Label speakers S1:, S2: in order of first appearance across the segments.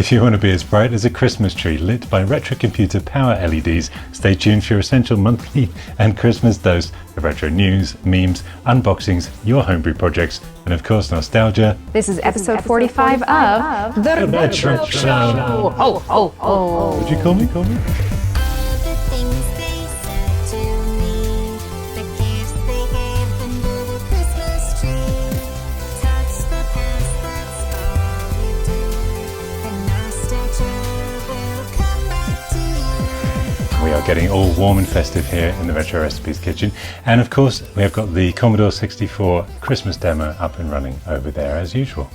S1: If you want to be as bright as a Christmas tree lit by retro computer power LEDs, stay tuned for your essential monthly and Christmas dose of retro news, memes, unboxings, your homebrew projects, and of course nostalgia.
S2: This is episode 45 of The Retro Show. Oh, oh, oh.
S1: What'd you call me? We are getting all warm and festive here in the Retro Recipes kitchen, and of course we have got the Commodore 64 Christmas demo up and running over there as usual.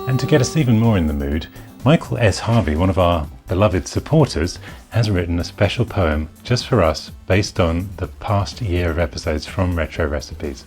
S1: And to get us even more in the mood, Michael S. Harvey, one of our beloved supporters, has written a special poem just for us based on the past year of episodes from Retro Recipes.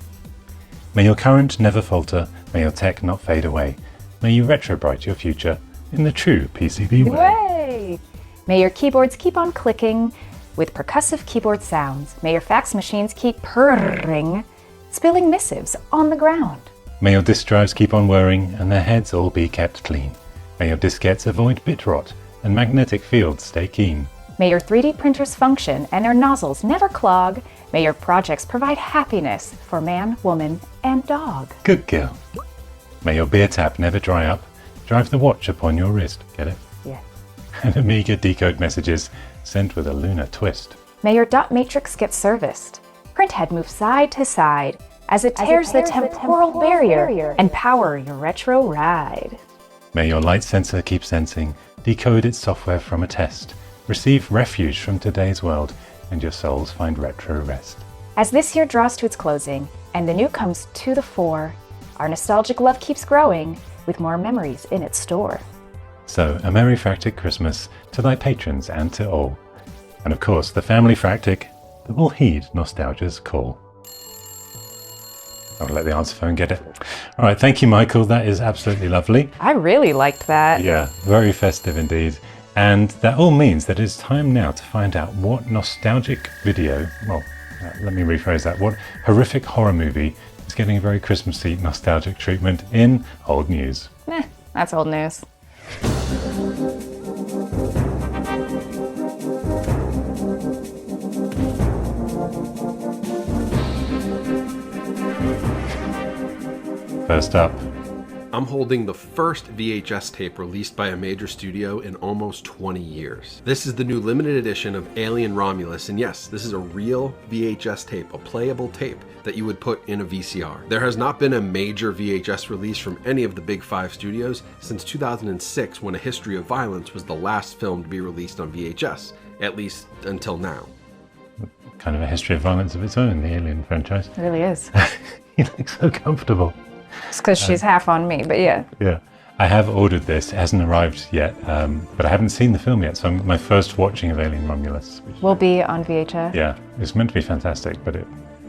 S1: May your current never falter, may your tech not fade away, may you retro-bright your future in the true PCB way.
S2: Way. May your keyboards keep on clicking with percussive keyboard sounds. May your fax machines keep purring, spilling missives on the ground.
S1: May your disk drives keep on whirring and their heads all be kept clean. May your diskettes avoid bit rot and magnetic fields stay keen.
S2: May your 3D printers function and their nozzles never clog. May your projects provide happiness for man, woman, and dog.
S1: Good girl. May your beer tap never dry up. Drive the watch upon your wrist. Get it?
S2: Yeah.
S1: And Amiga decode messages sent with a lunar twist.
S2: May your dot matrix get serviced. Printhead move side to side as it tears the temporal barrier and power your retro ride.
S1: May your light sensor keep sensing, decode its software from a test, receive refuge from today's world, and your souls find retro rest.
S2: As this year draws to its closing and the new comes to the fore, our nostalgic love keeps growing with more memories in its store.
S1: So, a Merry-fractic Christmas to thy patrons and to all. And of course, the family fractic that will heed nostalgia's call. I'll let the answer phone get it. All right, thank you, Michael. That is absolutely lovely.
S2: I really liked that.
S1: Yeah, very festive indeed. And that all means that it's time now to find out what nostalgic video, let me rephrase that, what horrific horror movie is getting a very Christmassy nostalgic treatment in old news.
S2: That's old news.
S1: First up,
S3: I'm holding the first VHS tape released by a major studio in almost 20 years. This is the new limited edition of Alien Romulus, and yes, this is a real VHS tape, a playable tape that you would put in a VCR. There has not been a major VHS release from any of the big five studios since 2006, when A History of Violence was the last film to be released on VHS, at least until now.
S1: Kind of a history of violence of its own, the Alien franchise.
S2: It really is.
S1: You look so comfortable.
S2: It's because she's half on me, but yeah.
S1: Yeah. I have ordered this. It hasn't arrived yet, but I haven't seen the film yet, so my first watching of Alien Romulus.
S2: Will be on VHS.
S1: Yeah, it's meant to be fantastic, but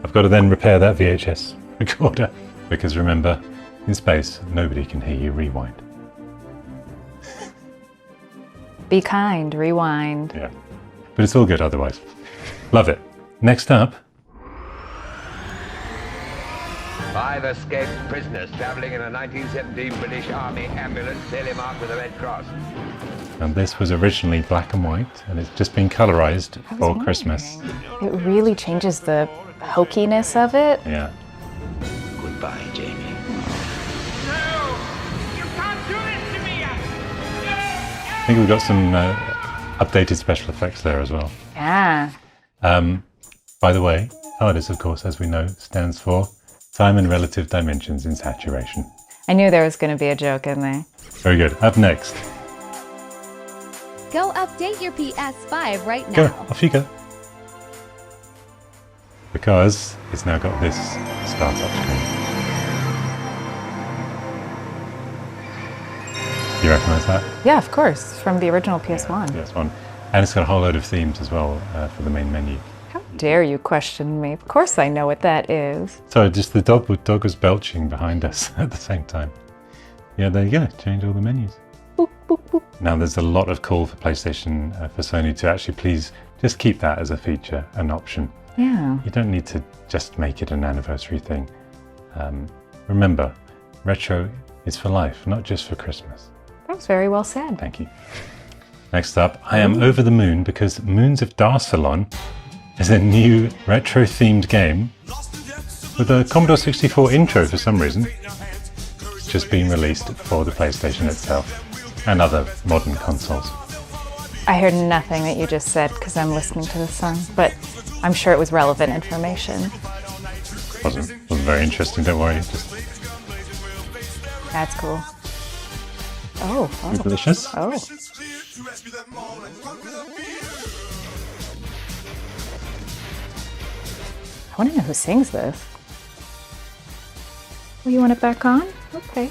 S1: I've got to then repair that VHS recorder, because remember, in space, nobody can hear you rewind.
S2: Be kind, rewind.
S1: Yeah, but it's all good otherwise. Love it. Next up,
S4: 5 escaped prisoners travelling in a 1917 British Army ambulance, clearly marked with a red cross.
S1: and this was originally black and white, and it's just been colorized for Christmas.
S2: It really changes the hokiness of it.
S1: Yeah.
S4: Goodbye, Jamie.
S5: No! You can't do this to me!
S1: I think we've got some updated special effects there as well.
S2: Yeah.
S1: By the way, TARDIS, of course, as we know, stands for Time and Relative Dimensions in Saturation.
S2: I knew there was going to be a joke in there.
S1: Very good. Up next.
S6: Go update your PS5 right
S1: Go,
S6: now.
S1: off you go. Because it's now got this startup screen. You recognise that?
S2: Yeah, of course, from the original PS1.
S1: Yes, one. And it's got a whole load of themes as well for the main menu.
S2: How dare you question me? Of course I know what that is.
S1: Sorry, just the dog was belching behind us at the same time. Yeah, there you go. Change all the menus.
S2: Boop, boop, boop.
S1: Now there's a lot of call for PlayStation, for Sony to actually please just keep that as a feature, an option.
S2: Yeah.
S1: You don't need to just make it an anniversary thing. Remember, retro is for life, not just for Christmas.
S2: That was very well said.
S1: Thank you. Next up, I am over the moon because Moons of Darsalon is a new retro-themed game with a Commodore 64 intro for some reason. It's just been released for the PlayStation itself and other modern consoles.
S2: I heard nothing that you just said because I'm listening to the song, but I'm sure it was relevant information.
S1: Wasn't very interesting, don't worry. Just
S2: That's cool. Oh.
S1: delicious.
S2: Oh. I want to know who sings this. Oh, you want it back on? Okay.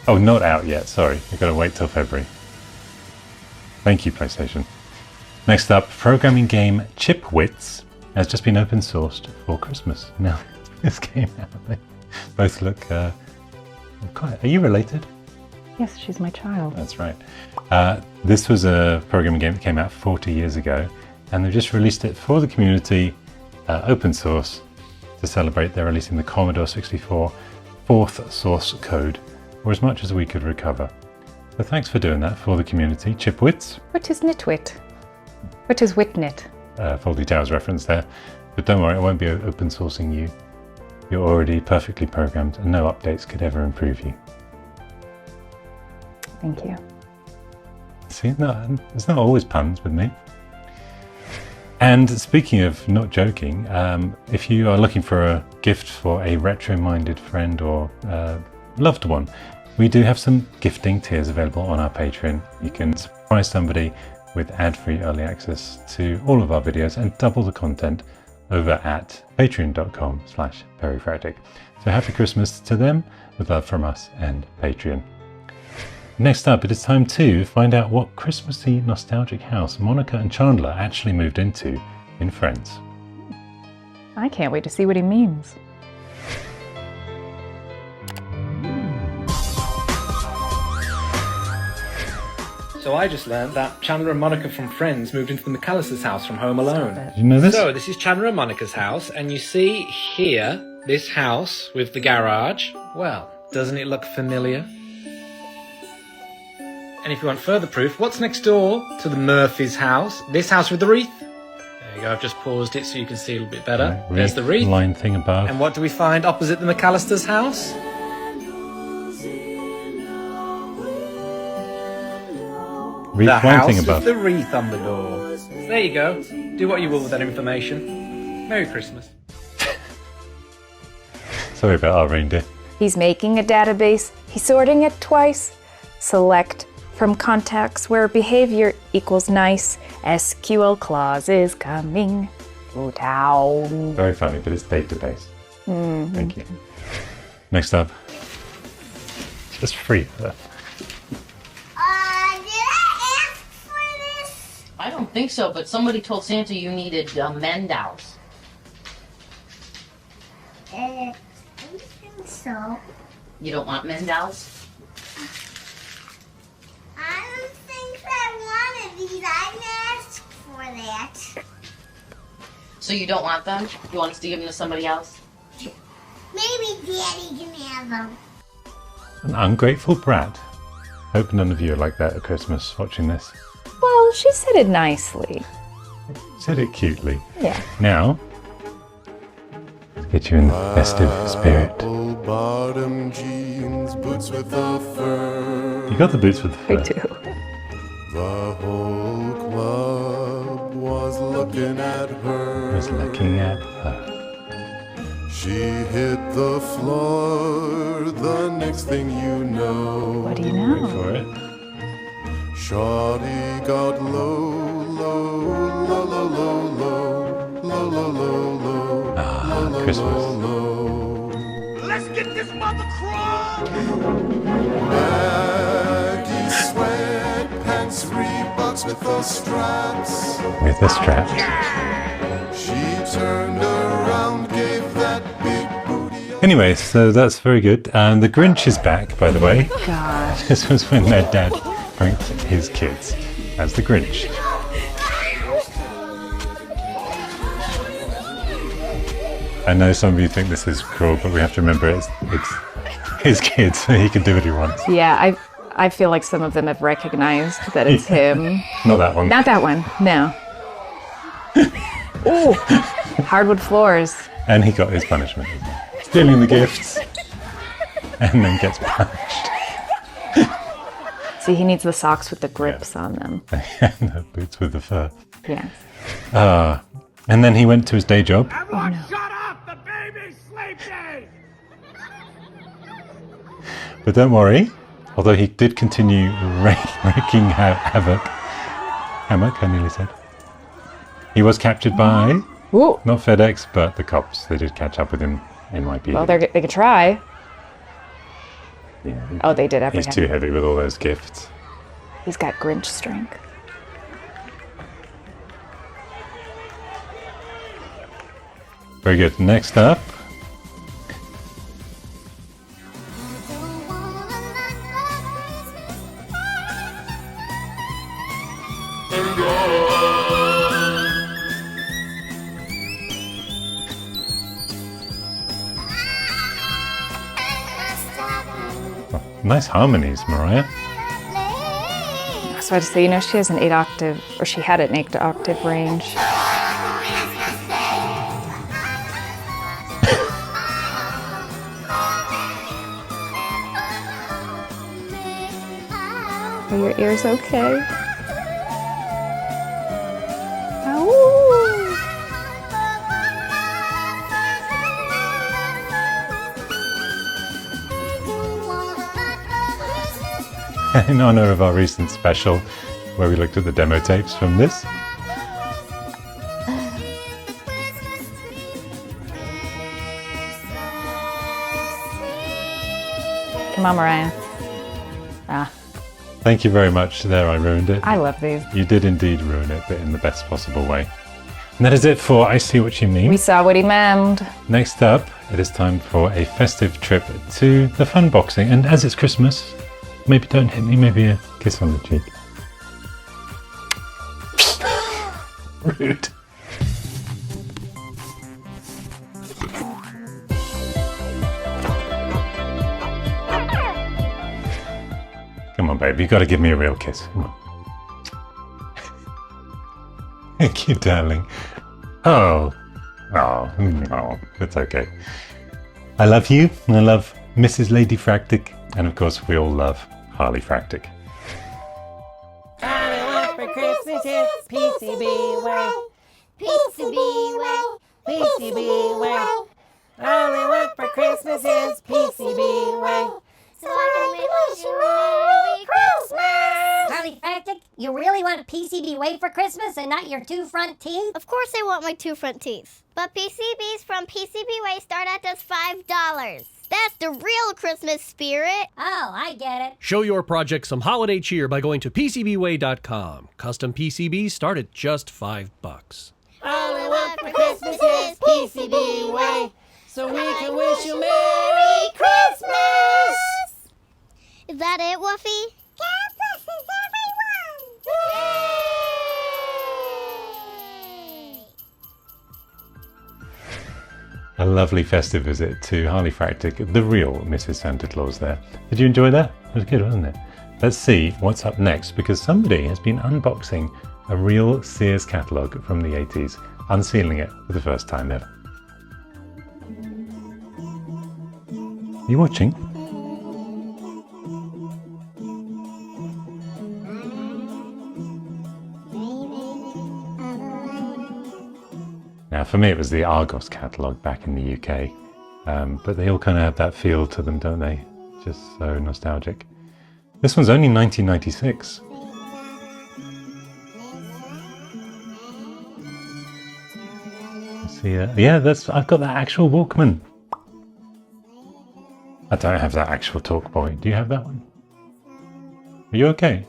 S1: Oh, not out yet, sorry. You've got to wait till February. Thank you, PlayStation. Next up, programming game Chipwits has just been open sourced for Christmas. Now, this came out. They both look quite... Are you related?
S2: Yes, she's my child.
S1: That's right. This was a programming game that came out 40 years ago, and they've just released it for the community, open source, to celebrate. They're releasing the Commodore 64 4th source code, or as much as we could recover. So thanks for doing that for the community. Chipwits.
S2: What is nitwit? What is witnit?
S1: Faulty Towers reference there. But don't worry, I won't be open sourcing you. You're already perfectly programmed and no updates could ever improve you.
S2: Thank you.
S1: See, no, it's not always puns with me. And speaking of not joking, if you are looking for a gift for a retro-minded friend or loved one, we do have some gifting tiers available on our Patreon. You can surprise somebody with ad-free early access to all of our videos and double the content over at patreon.com/Perifractic. So happy Christmas to them, with love from us and Patreon. Next up, it is time to find out what Christmassy nostalgic house Monica and Chandler actually moved into in Friends.
S2: I can't wait to see what he means.
S7: So I just learned that Chandler and Monica from Friends moved into the McAllister's house from Home Alone.
S1: Did you know this?
S7: So this is Chandler and Monica's house, and you see here, this house with the garage. Well, doesn't it look familiar? And if you want further proof, what's next door to the Murphy's house? This house with the wreath. There you go, I've just paused it so you can see a little bit better.
S1: Right,
S7: There's the wreath.
S1: Line thing above.
S7: And what do we find opposite the McAllister's house?
S1: Wreath
S7: The
S1: line
S7: house
S1: thing
S7: with
S1: above.
S7: the wreath on the door. There you go. Do what you will with that information. Merry Christmas.
S1: Sorry about our reindeer.
S2: He's making a database. He's sorting it twice. Select from contacts where behavior equals nice. SQL clause is coming to town.
S1: Very funny, but it's database. Thank you. Next up. Just free.
S8: Did I ask for this?
S9: I don't think so, but somebody told Santa you needed Mendows.
S8: I think so.
S9: You don't want Mendows?
S8: I don't think I wanted these. I didn't ask for that.
S9: So you don't want them? You want us to give them to somebody else?
S8: Maybe Daddy can have them.
S1: An ungrateful brat. Hope none of you are like that at Christmas watching this.
S2: Well, she said it nicely.
S1: Said it cutely.
S2: Yeah.
S1: Now, let's get you in the festive spirit.
S10: Bottom jeans, boots with the fur.
S1: You got the boots with the
S2: I
S1: fur.
S2: do.
S10: The whole club was looking at her.
S1: Was looking at her.
S10: She hit the floor, the next thing you know.
S2: What do you
S1: Wait
S2: know?
S1: for it.
S10: Shawty got low, low, low, low, low, low, low, low, low, low.
S1: Ah, Christmas.
S5: Let's get this mother crunk!
S10: Baggy sweatpants, Reeboks with the straps.
S1: With the straps.
S10: She turned around, gave that big booty a
S1: Anyway, so that's very good. The Grinch is back, by the way.
S2: Gosh.
S1: This was when their dad pranked his kids as the Grinch. I know some of you think this is cruel, but we have to remember it's his kids, so he can do what he wants.
S2: Yeah, I feel like some of them have recognized that it's him.
S1: Not that one.
S2: Not that one, no. Ooh, hardwood floors.
S1: And he got his punishment. Stealing the gifts. And then gets punished.
S2: See, he needs the socks with the grips on them.
S1: And the boots with the fur.
S2: Yes.
S1: And then he went to his day job.
S5: Everyone shut up! The baby's sleeping!
S1: But don't worry, although he did continue wreaking havoc. Hammock, I nearly said. He was captured by, not FedEx, but the cops. They did catch up with him in NYPD.
S2: Well, they could try.
S1: Yeah,
S2: Oh, they did
S1: he's
S2: apprehend
S1: too
S2: him.
S1: heavy with all those gifts.
S2: He's got Grinch strength.
S1: Very good. Next up. Oh, nice harmonies, Mariah.
S2: I was about to say, you know, she has an 8-octave, or she had an 8-octave range. Are your ears okay? Ow.
S1: In honor of our recent special, where we looked at the demo tapes from this.
S2: Come on, Mariah. Ah,
S1: Thank you very much. There, I ruined it.
S2: I love these.
S1: You did indeed ruin it, but in the best possible way. And that is it for I See What You Mean.
S2: We saw what he meant.
S1: Next up, it is time for a festive trip to the fUnboxing. And as it's Christmas, maybe don't hit me, maybe a kiss on the cheek. Rude. Come on, baby, you got to give me a real kiss. Come on. Thank you, darling. Oh, it's okay. I love you, and I love Mrs. Ladyfractic, and of course, we all love Harleyfractic.
S11: All I want for Christmas is PCB way. PCB way. PCB way. All I want for Christmas is PCB way. So I can wish you Merry Christmas!
S12: Harleyfractic, you really want PCB way for Christmas and not your 2 front teeth?
S13: Of course I want my 2 front teeth. But PCBs from PCB Way start at just $5. That's the real Christmas spirit.
S12: Oh, I get it.
S14: Show your project some holiday cheer by going to PCBWay.com. Custom PCBs start at just $5.
S11: All I want for Christmas is PCB way. So we can wish you Merry Christmas!
S13: Is that it, Woofy?
S8: God blesses everyone!
S1: A lovely festive visit to Harleyfractic, the real Mrs. Santa Claus there. Did you enjoy that? It was good, wasn't it? Let's see what's up next, because somebody has been unboxing a real Sears catalogue from the 80s, unsealing it for the first time ever. Are you watching? Now, for me, it was the Argos catalogue back in the UK, but they all kind of have that feel to them, don't they? Just so nostalgic. This one's only 1996. Let's see, yeah, I've got that actual Walkman. I don't have that actual Talkboy. Do you have that one? Are you okay?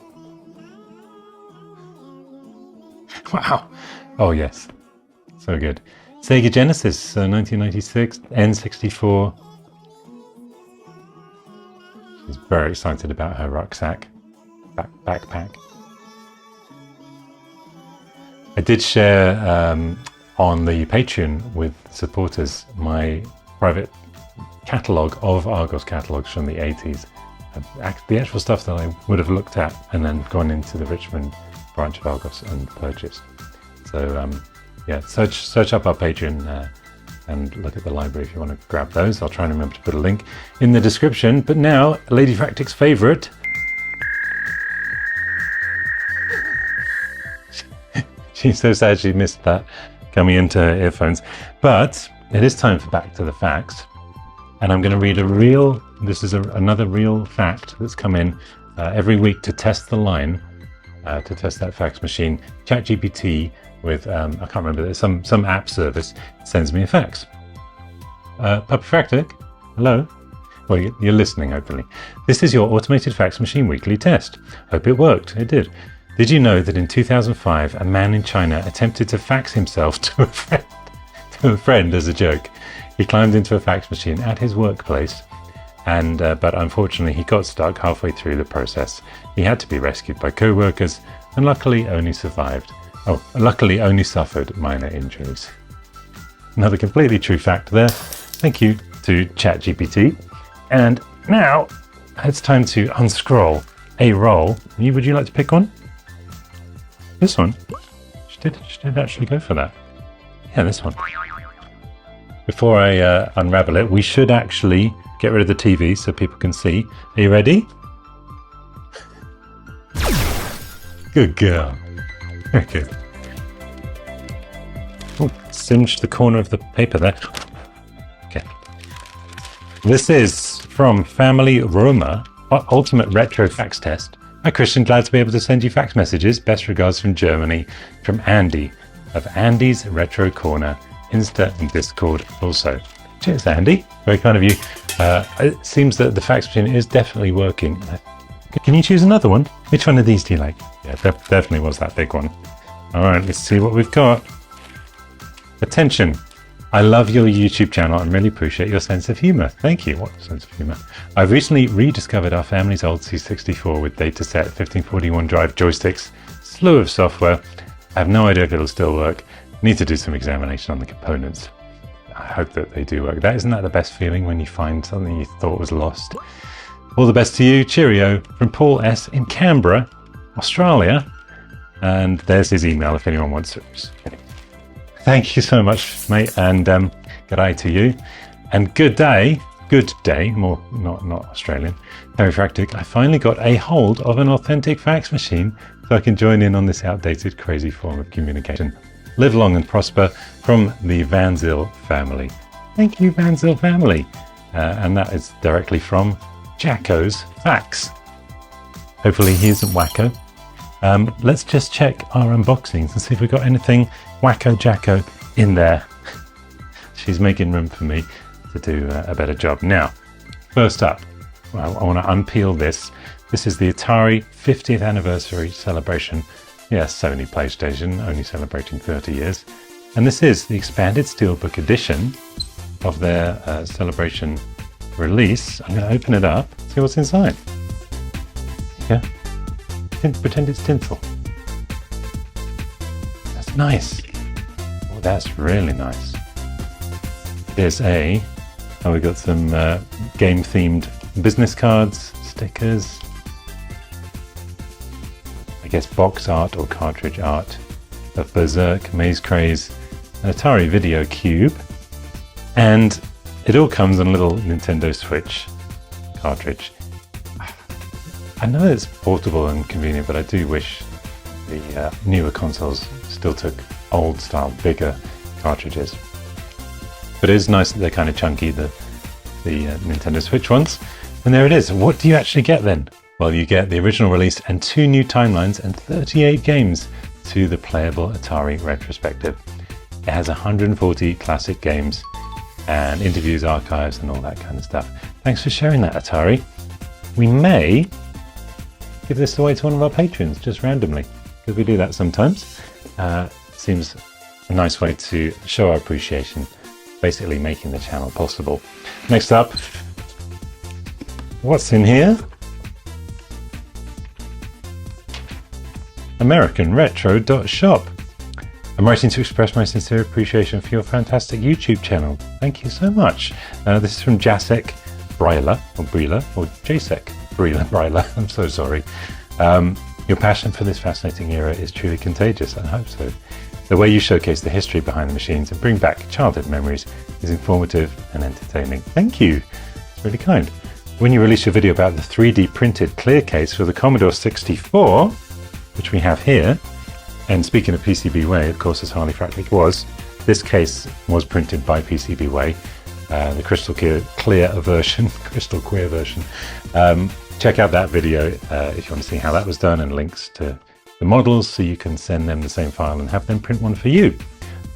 S1: Wow. Oh, yes. So good. Sega Genesis, 1996, N64. She's very excited about her rucksack, backpack. I did share on the Patreon with supporters my private catalogue of Argos catalogues from the 80s. The actual stuff that I would have looked at and then gone into the Richmond branch of Argos and purchased. So yeah, search up our Patreon and look at the library if you want to grab those. I'll try and remember to put a link in the description. But now, Ladyfractic's favourite. She's so sad she missed that coming into her earphones. But it is time for Back to the Facts. And I'm going to read this is another real fact that's come in every week to test the line, to test that fax machine. ChatGPT with, I can't remember, there's some app service sends me a fax. Perifractic, hello? Well, you're listening, hopefully. This is your automated fax machine weekly test. Hope it worked. It did. Did you know that in 2005, a man in China attempted to fax himself to a friend as a joke? He climbed into a fax machine at his workplace, and but unfortunately he got stuck halfway through the process. He had to be rescued by co-workers, and luckily only suffered minor injuries. Another completely true fact there. Thank you to ChatGPT. And now it's time to unscroll a roll. Would you like to pick one? This one? She did actually go for that. Yeah, this one. Before I unravel it, we should actually get rid of the TV so people can see. Are you ready? Good girl. Very good. Oh, singed the corner of the paper there. Okay. This is from Family Roma, Ultimate Retro Fax Test. Hi Christian, glad to be able to send you fax messages. Best regards from Germany, from Andy, of Andy's Retro Corner, Insta and Discord also. Cheers Andy, very kind of you. It seems that the fax machine is definitely working. Can you choose another one? Which one of these do you like? Yeah, definitely was that big one. Alright, let's see what we've got. Attention. I love your YouTube channel and really appreciate your sense of humour. Thank you. What sense of humour? I've recently rediscovered our family's old C64 with dataset 1541 drive joysticks, slew of software. I have no idea if it'll still work. Need to do some examination on the components. I hope that they do work. Isn't that the best feeling when you find something you thought was lost? All the best to you. Cheerio. From Paul S. in Canberra, Australia. And there's his email if anyone wants to. Thank you so much, mate, and good day to you. And good day, more not Australian, Perifractic. I finally got a hold of an authentic fax machine so I can join in on this outdated, crazy form of communication. Live long and prosper from the Van Zyl family. Thank you, Van Zyl family. And that is directly from Jacko's fax. Hopefully he isn't wacko. Let's just check our unboxings and see if we've got anything wacko jacko in there. She's making room for me to do a better job. Now, first up, well, I want to unpeel this. This is the Atari 50th anniversary celebration. Yes, Sony PlayStation, only celebrating 30 years. And this is the expanded steelbook edition of their celebration release. I'm going to open it up, see what's inside. Yeah. Pretend it's tinsel. That's nice. Oh, that's really nice. There's we got some game-themed business cards, stickers, I guess box art or cartridge art of Berserk, Maze Craze, an Atari Video Cube, and it all comes on a little Nintendo Switch cartridge. I know it's portable and convenient, but I do wish the newer consoles still took old-style, bigger cartridges. But it is nice that they're kind of chunky, the Nintendo Switch ones. And there it is. What do you actually get then? Well, you get the original release and 2 new timelines and 38 games to the playable Atari retrospective. It has 140 classic games and interviews, archives, and all that kind of stuff. Thanks for sharing that, Atari. We may give this away to one of our patrons, just randomly, because we do that sometimes. Seems a nice way to show our appreciation, basically making the channel possible. Next up, What's in here? AmericanRetro.shop. I'm writing to express my sincere appreciation for your fantastic YouTube channel. Thank you so much. This is from Jacek Bryla, or Brila, or Jacek Bryla. I'm so sorry. Your passion for this fascinating era is truly contagious. I hope so. The way you showcase the history behind the machines and bring back childhood memories is informative and entertaining. Thank you. It's really kind. When you release your video about the 3D printed clear case for the Commodore 64, which we have here, and speaking of PCBWay, of course, as Ladyfractic was, this case was printed by PCBWay, the crystal clear version. Check out that video if you want to see how that was done, and links to the models so you can send them the same file and have them print one for you.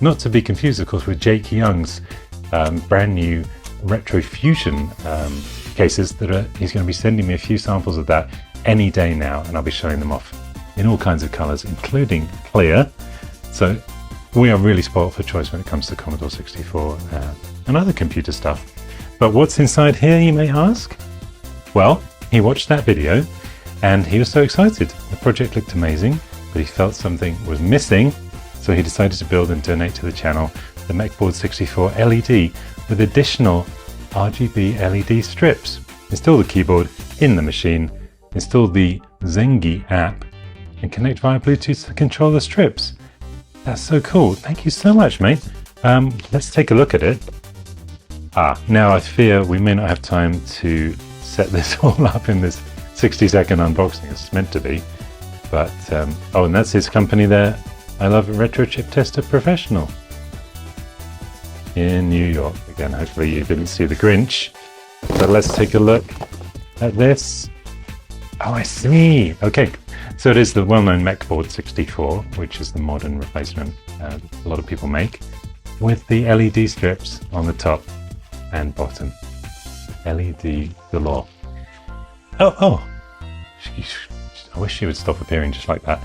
S1: Not to be confused, of course, with Jake Young's brand new Retro Fusion cases that he's going to be sending me a few samples of that any day now, and I'll be showing them off in all kinds of colors, including clear. So we are really spoiled for choice when it comes to Commodore 64 and other computer stuff. But what's inside here, you may ask? Well, he watched that video and he was so excited. The project looked amazing, but he felt something was missing, so he decided to build and donate to the channel the MechBoard 64 LED with additional RGB LED strips. Install the keyboard in the machine, install the Zengi app, and connect via Bluetooth to control the strips. That's so cool. Thank you so much, mate. Let's take a look at it. Now I fear we may not have time to set this all up in this 60-second unboxing. It's meant to be. But, oh, and that's his company there. I love Retro Chip Tester Professional in New York. Again, hopefully you didn't see the Grinch. So let's take a look at this. Oh, I see. Okay, so it is the well-known MechBoard 64, which is the modern replacement a lot of people make, with the LED strips on the top and bottom. LED galore. Oh! I wish she would stop appearing just like that.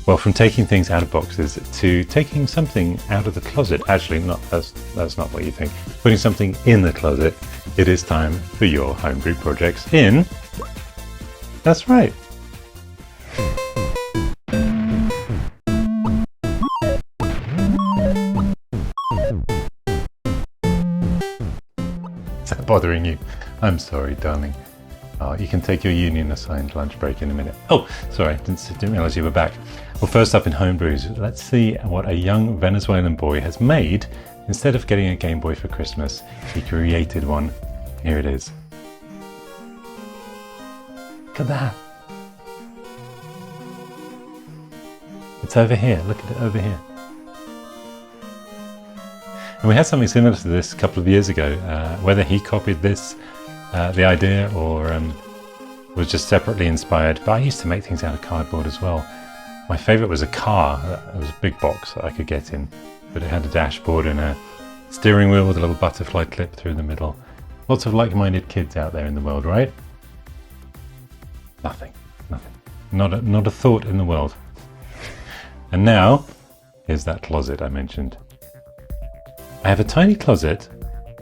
S1: Well, from taking things out of boxes to taking something out of the closet. Actually, that's not what you think. Putting something in the closet. It is time for your homebrew projects in... That's right. Is that bothering you? I'm sorry, darling. Oh, you can take your union-assigned lunch break in a minute. Oh, sorry, didn't realize you were back. Well, first up in Homebrews, let's see what a young Venezuelan boy has made. Instead of getting a Game Boy for Christmas, he created one. Here it is. Look at that. It's over here. Look at it over here. And we had something similar to this a couple of years ago. Whether he copied this, the idea, or was just separately inspired. But I used to make things out of cardboard as well. My favourite was a car. It was a big box that I could get in, but it had a dashboard and a steering wheel with a little butterfly clip through the middle. Lots of like-minded kids out there in the world, right? Nothing. Not a thought in the world. And now, here's that closet I mentioned. I have a tiny closet,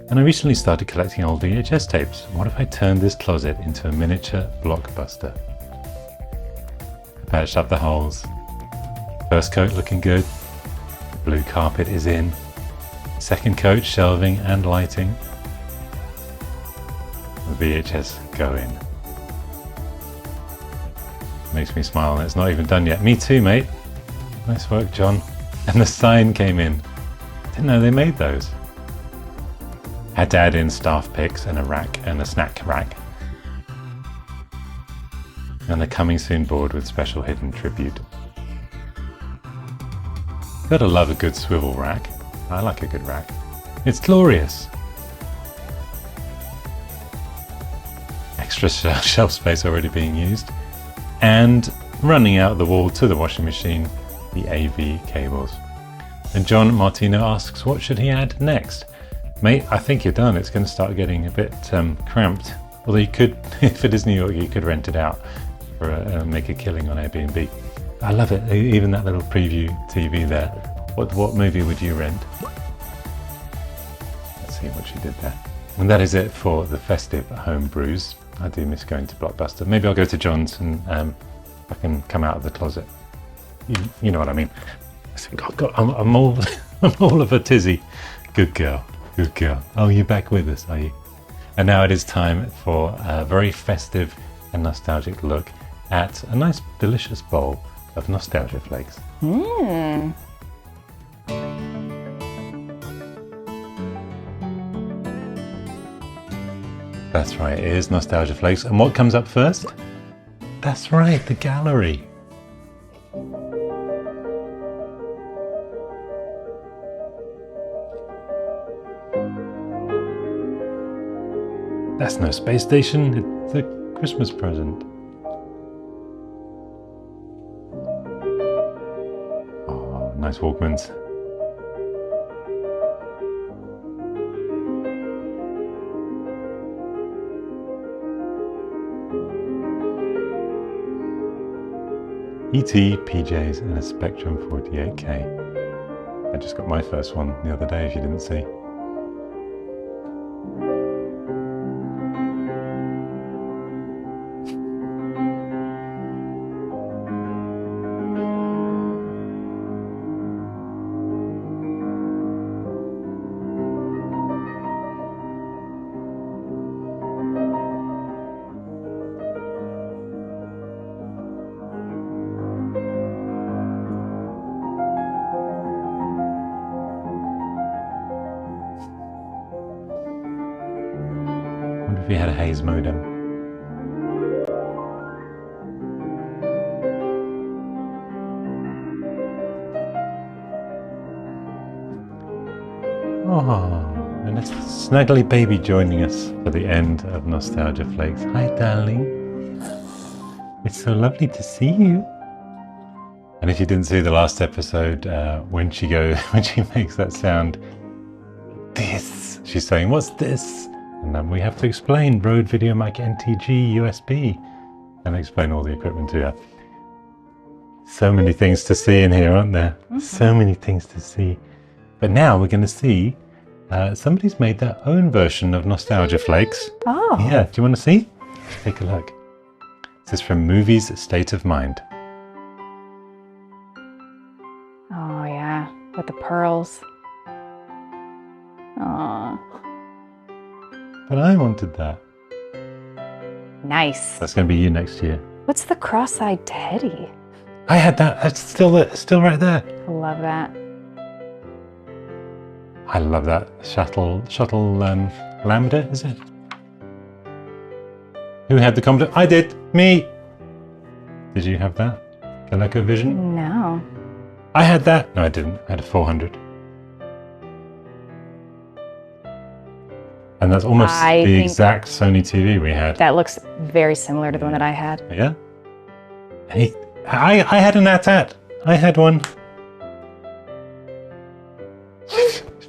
S1: and I recently started collecting old VHS tapes. What if I turned this closet into a miniature blockbuster? I patched up the holes. First coat looking good. The blue carpet is in. Second coat, shelving and lighting. The VHS go in. Makes me smile, and it's not even done yet. Me too, mate. Nice work, John. And the sign came in. Didn't know they made those. Had to add in staff picks and a rack and a snack rack. And the coming soon board with special hidden tribute. Gotta love a good swivel rack. I like a good rack. It's glorious. Extra shelf space already being used. And running out the wall to the washing machine, the AV cables. And John Martino asks, what should he add next? Mate, I think you're done. It's going to start getting a bit cramped. Although you could, if it is New York, you could rent it out for make a killing on Airbnb. I love it. Even that little preview TV there. What movie would you rent? Let's see what she did there. And that is it for the festive home brews. I do miss going to Blockbuster. Maybe I'll go to John's and I can come out of the closet. You know what I mean. I'm all I'm all of a tizzy. Good girl, good girl. Oh, you're back with us, are you? And now it is time for a very festive and nostalgic look at a nice, delicious bowl of nostalgia flakes.
S2: Mmm.
S1: That's right, it is nostalgia flakes. And what comes up first? That's right, the gallery. That's no space station, it's a Christmas present. Oh, nice Walkmans. E.T., PJs, and a Spectrum 48K. I just got my first one the other day, if you didn't see. If we had a Hayes modem. Oh, and it's Snuggly Baby joining us for the end of Nostalgia Flakes. Hi, darling. It's so lovely to see you. And if you didn't see the last episode, when she makes that sound, this, she's saying, "What's this?" And then we have to explain Rode Video Mic NTG USB and explain all the equipment to her. So many things to see in here, aren't there? Mm-hmm. So many things to see. But now we're going to see somebody's made their own version of Nostalgia Flakes.
S2: Oh.
S1: Yeah, do you want to see? Let's take a look. This is from Movies State of Mind.
S2: Oh yeah, with the pearls. Aww.
S1: But I wanted that.
S2: Nice.
S1: That's going to be you next year.
S2: What's the cross-eyed teddy?
S1: I had that. It's still right there.
S2: I love that.
S1: I love that shuttle lambda, is it? Who had the comment? I did. Me. Did you have that? ColecoVision?
S2: No.
S1: I had that. No, I didn't. I had a 400. And that's almost the exact Sony TV we had.
S2: That looks very similar to the one that I had.
S1: Yeah? I had an AT-AT. I had one.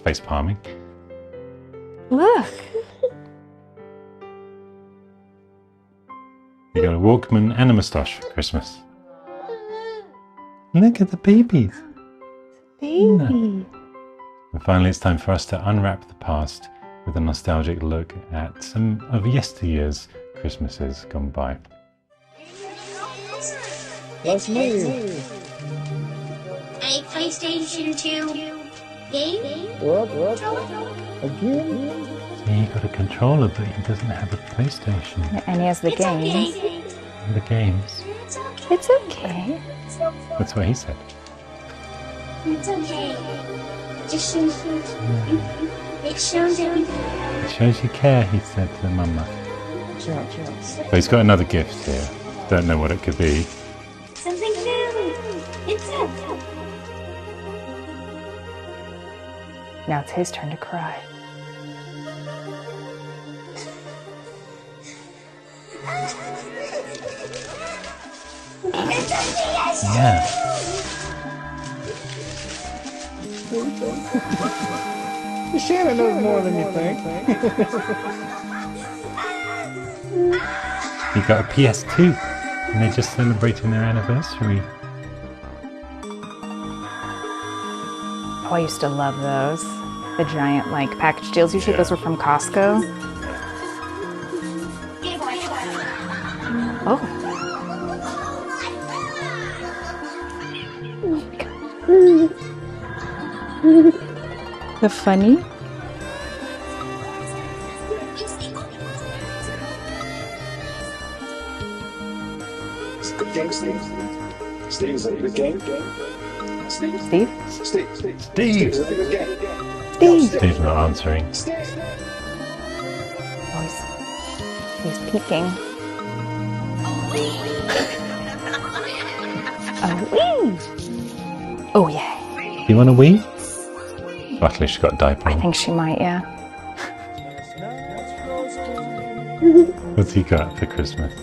S1: Face palming.
S2: Look.
S1: You got a Walkman and a moustache for Christmas. Look at the babies.
S2: Baby.
S1: And finally, it's time for us to unwrap the past with a nostalgic look at some of yesteryear's Christmases gone by.
S5: That's me. A PlayStation 2 game?
S11: What? Again?
S1: So he got a controller, but he doesn't have a PlayStation.
S2: And he has the games.
S5: Okay.
S1: The games.
S2: It's okay.
S1: That's what he said.
S5: It's okay. Just shows you. It shows everything.
S1: It shows you care, he said to the mama. But he's got another gift here. Don't know what it could be.
S5: Something new. It's up.
S2: Now it's his turn to cry.
S1: Yeah.
S11: Shannon knows more than you think.
S1: He got a PS2 and they're just celebrating their anniversary.
S2: Oh, I used to love those. The giant, package deals. Usually those were from Costco. Oh. The funny?
S1: Steve? Steve's not answering.
S2: Oh, he's peeking. A wee! Oh, yeah.
S1: You want a wee? Luckily she got a diaper
S2: I
S1: on.
S2: think she might, yeah.
S1: What's he got for Christmas?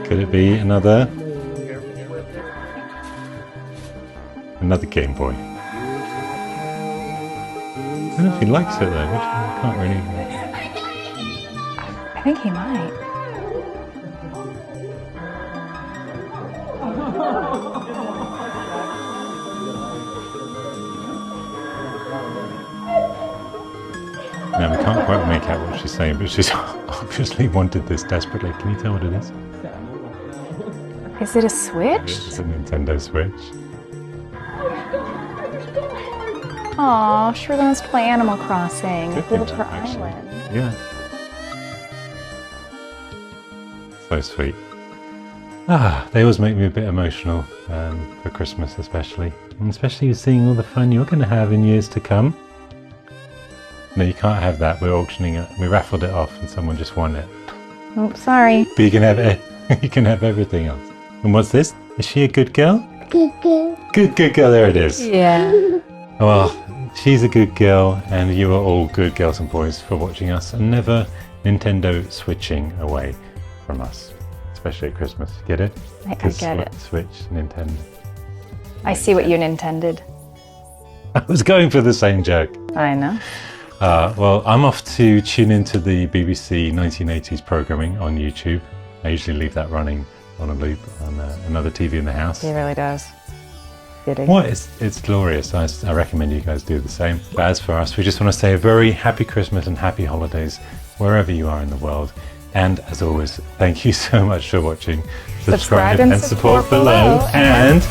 S1: Could it be another Game Boy? I don't know if he likes it though. I can't really.
S2: I think he might.
S1: Now we can't quite make out what she's saying, but she's obviously wanted this desperately. Can you tell what it is?
S2: Is it a Switch?
S1: It's a Nintendo Switch.
S2: Aw, she really wants to play Animal Crossing.
S1: Good
S2: Build
S1: thing,
S2: her
S1: actually.
S2: island.
S1: Yeah. So sweet. They always make me a bit emotional for Christmas especially. And especially seeing all the fun you're going to have in years to come. No, you can't have that. We're auctioning it. We raffled it off and someone just won it.
S2: Oh, sorry.
S1: But you can have it. You can have everything else. And what's this? Is she a good girl?
S8: Good girl.
S1: Good girl. There it is.
S2: Yeah.
S1: Well, she's a good girl, and you are all good girls and boys for watching us and never Nintendo switching away from us, especially at Christmas. Get it?
S2: I get it.
S1: Switch, Nintendo.
S2: I see what you intended.
S1: I was going for the same joke.
S2: I know.
S1: Well, I'm off to tune into the BBC 1980s programming on YouTube. I usually leave that running on a loop on another TV in the house.
S2: He really does.
S1: Well, it's glorious. I recommend you guys do the same. But as for us, we just want to say a very happy Christmas and happy holidays wherever you are in the world. And as always, thank you so much for watching.
S2: Subscribe and support below.
S1: And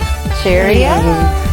S2: cheerio!